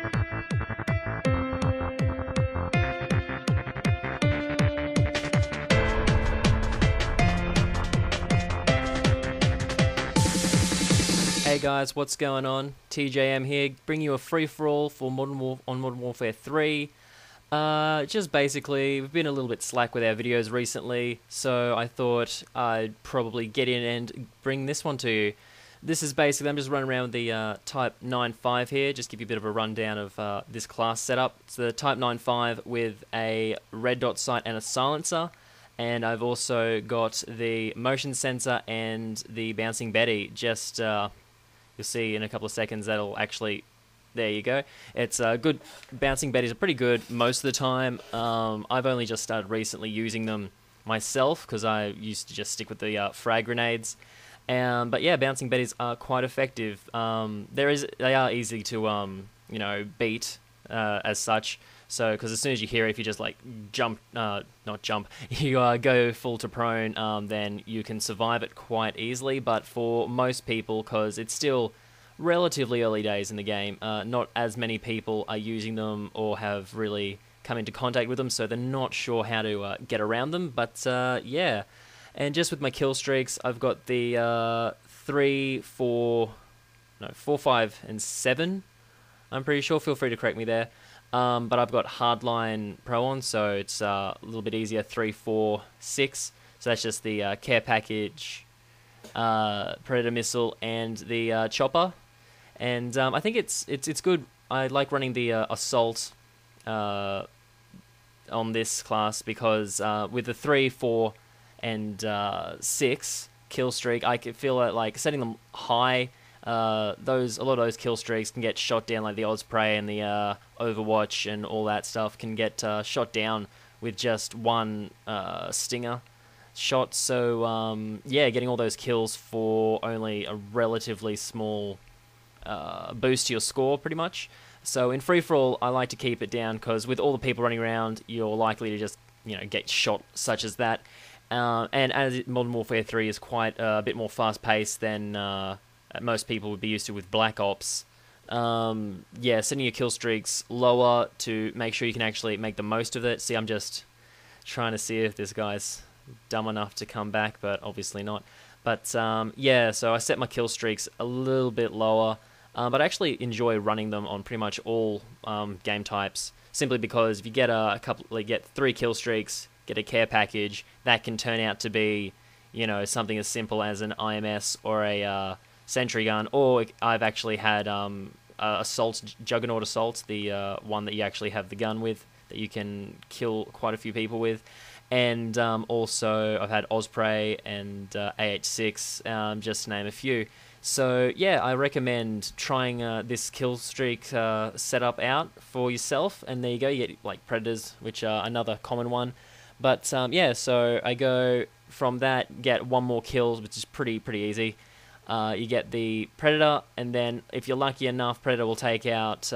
Hey guys, what's going on? TJM here, bringing you a free-for-all for Modern Warfare 3. Just basically, we've been a little bit slack with our videos recently, so I thought I'd probably get in and bring this one to you. This is basically, I'm just running around with the Type 95 here, just give you a bit of a rundown of this class setup. It's the Type 95 with a red dot sight and a silencer. And I've also got the motion sensor and the bouncing Betty. Just, you'll see in a couple of seconds that'll actually, there you go. It's good, bouncing Betties are pretty good most of the time. I've only just started recently using them myself, because I used to just stick with the frag grenades. But yeah, bouncing Betties are quite effective. They are easy to, beat as such. So, because as soon as you hear it, if you just like jump, not jump, you go full to prone, then you can survive it quite easily. But for most people, because it's still relatively early days in the game, not as many people are using them or have really come into contact with them, so they're not sure how to get around them. But yeah, and just with my kill streaks, I've got the 3, 4, 5, and 7. I'm pretty sure. Feel free to correct me there. But I've got Hardline Pro on, so it's a little bit easier, 3, 4, 6. So that's just the care package, Predator missile, and the chopper. And I think it's good. I like running the assault on this class because with the 3, 4, and 6 kill streak, I can feel like setting them high. A lot of those kill streaks can get shot down, like the Osprey and the Overwatch and all that stuff can get shot down with just one stinger shot. So yeah, getting all those kills for only a relatively small boost to your score, pretty much. So in free-for-all, I like to keep it down, because with all the people running around, you're likely to just get shot such as that. And as Modern Warfare 3 is quite a bit more fast-paced than most people would be used to with Black Ops. Yeah, setting your kill streaks lower to make sure you can actually make the most of it. See, I'm just trying to see if this guy's dumb enough to come back, but obviously not. But yeah, so I set my kill streaks a little bit lower, but I actually enjoy running them on pretty much all game types, simply because if you get get 3 kill streaks, get a care package, that can turn out to be, something as simple as an IMS or a sentry gun, or I've actually had Juggernaut Assault, the one that you actually have the gun with, that you can kill quite a few people with. And also I've had Osprey and AH6, just to name a few. So yeah, I recommend trying this kill streak setup out for yourself, and there you go, you get like Predators, which are another common one. But yeah, so I go from that, get 1 more kill, which is pretty easy. You get the Predator, and then if you're lucky enough, Predator will take out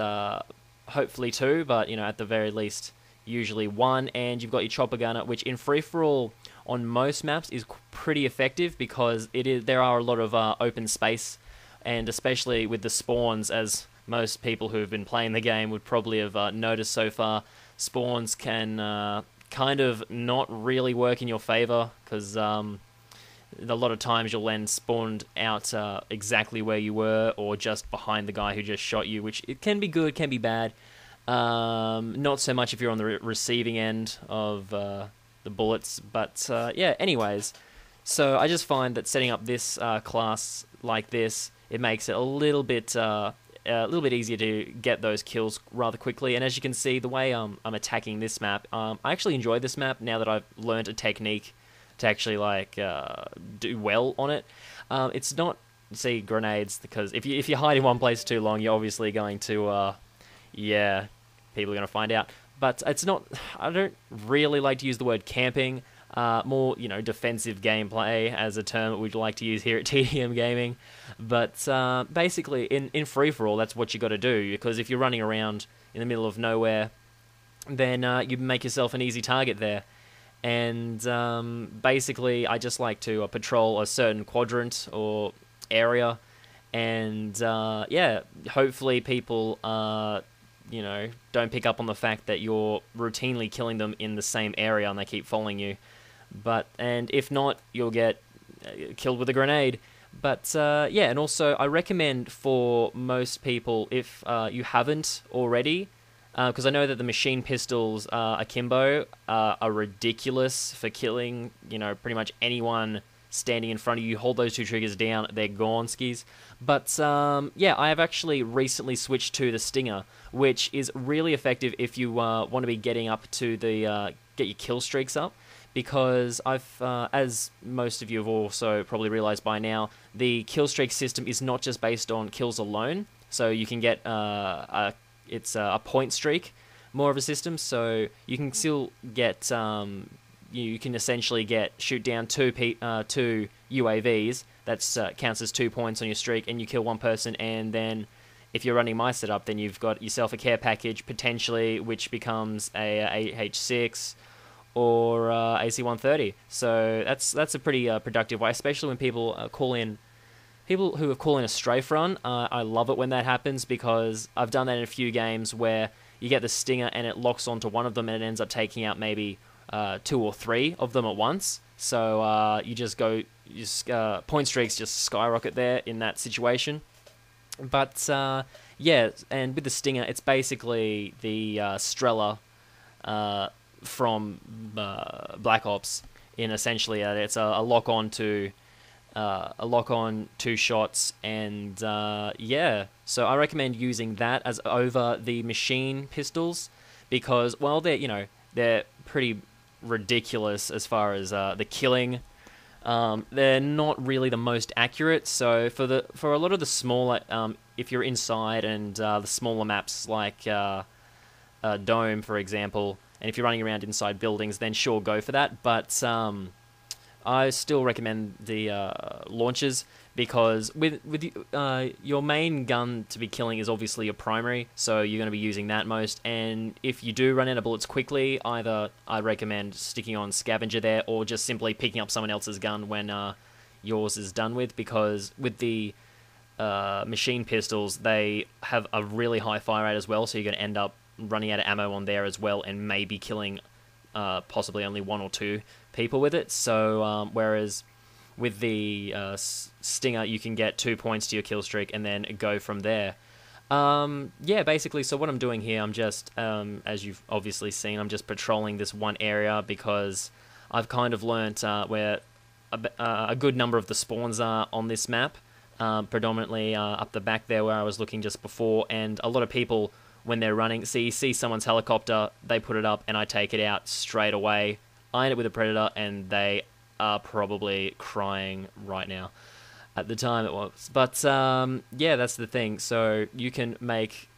hopefully 2, but at the very least usually 1, and you've got your chopper gunner, which in free-for-all on most maps is pretty effective, because there are a lot of open space, and especially with the spawns, as most people who have been playing the game would probably have noticed so far, spawns can kind of not really work in your favor, because a lot of times you'll end spawned out exactly where you were, or just behind the guy who just shot you, which it can be good, can be bad. Not so much if you're on the receiving end of the bullets, but yeah, anyways. So I just find that setting up this class like this, it makes it a little bit easier to get those kills rather quickly. And as you can see, the way I'm attacking this map, I actually enjoy this map now that I've learned a technique to actually do well on it. It's not, see, grenades, because if you hide in one place too long, you're obviously going to yeah, people are going to find out. But it's not, I don't really like to use the word camping. More, defensive gameplay as a term that we'd like to use here at TDM Gaming. But basically, in free-for-all, that's what you got to do, because if you're running around in the middle of nowhere, then you make yourself an easy target there. And basically, I just like to patrol a certain quadrant or area, and yeah, hopefully people you know, don't pick up on the fact that you're routinely killing them in the same area and they keep following you. And if not, you'll get killed with a grenade. But yeah, and also I recommend for most people, if you haven't already, because I know that the machine pistols akimbo are ridiculous for killing, you know, pretty much anyone standing in front of you. Hold those two triggers down, they're gone skis. But yeah, I have actually recently switched to the Stinger, which is really effective if you want to be getting up to the get your kill streaks up. Because as most of you have also probably realized by now, the kill streak system is not just based on kills alone. So you can get it's a point streak, more of a system. So you can still get you can essentially shoot down two UAVs. That's counts as 2 points on your streak, and you kill one person. And then if you're running my setup, then you've got yourself a care package potentially, which becomes a AH6. Or AC-130. So that's a pretty productive way, especially when people who have call in a strafe run. I love it when that happens, because I've done that in a few games where you get the Stinger and it locks onto one of them and it ends up taking out maybe 2 or 3 of them at once. So point streaks just skyrocket there in that situation. But yeah, and with the Stinger, it's basically the Strela from Black Ops, in essentially it's a lock on 2 shots, and yeah, so I recommend using that as over the machine pistols, because while they're pretty ridiculous as far as the killing, they're not really the most accurate. So for a lot of the smaller, if you're inside and the smaller maps like Dome, for example, and if you're running around inside buildings, then sure, go for that. But I still recommend the launchers, because with your main gun to be killing is obviously your primary, so you're going to be using that most. And if you do run out of bullets quickly, either I recommend sticking on scavenger there, or just simply picking up someone else's gun when yours is done with, because with the machine pistols, they have a really high fire rate as well, so you're going to end up running out of ammo on there as well, and maybe killing possibly only 1 or 2 people with it. So whereas with the Stinger, you can get 2 points to your kill streak and then go from there. Yeah, basically, so what I'm doing here, I'm just, as you've obviously seen, I'm just patrolling this one area, because I've kind of learnt where a good number of the spawns are on this map, predominantly up the back there where I was looking just before. And a lot of people, when they're running, see someone's helicopter, they put it up, and I take it out straight away. I end it with a Predator, and they are probably crying right now. At the time it was. But yeah, that's the thing. So you can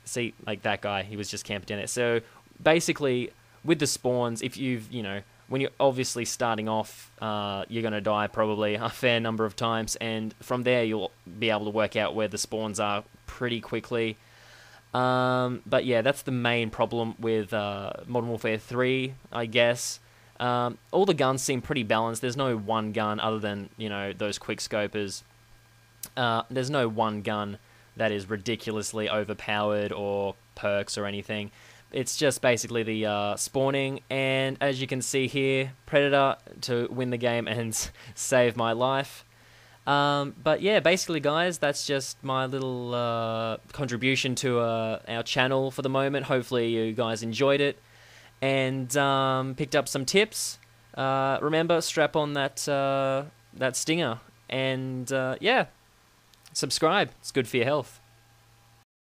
see like that guy, he was just camping down there. So basically, with the spawns, if when you're obviously starting off, you're going to die probably a fair number of times, and from there you'll be able to work out where the spawns are pretty quickly. But yeah, that's the main problem with Modern Warfare 3, I guess. All the guns seem pretty balanced. There's no one gun other than, those quick scopers. There's no one gun that is ridiculously overpowered or perks or anything. It's just basically the spawning, and as you can see here, Predator to win the game and save my life. But yeah, basically, guys, that's just my little contribution to our channel for the moment. Hopefully you guys enjoyed it and picked up some tips. Remember, strap on that Stinger, and yeah, subscribe. It's good for your health.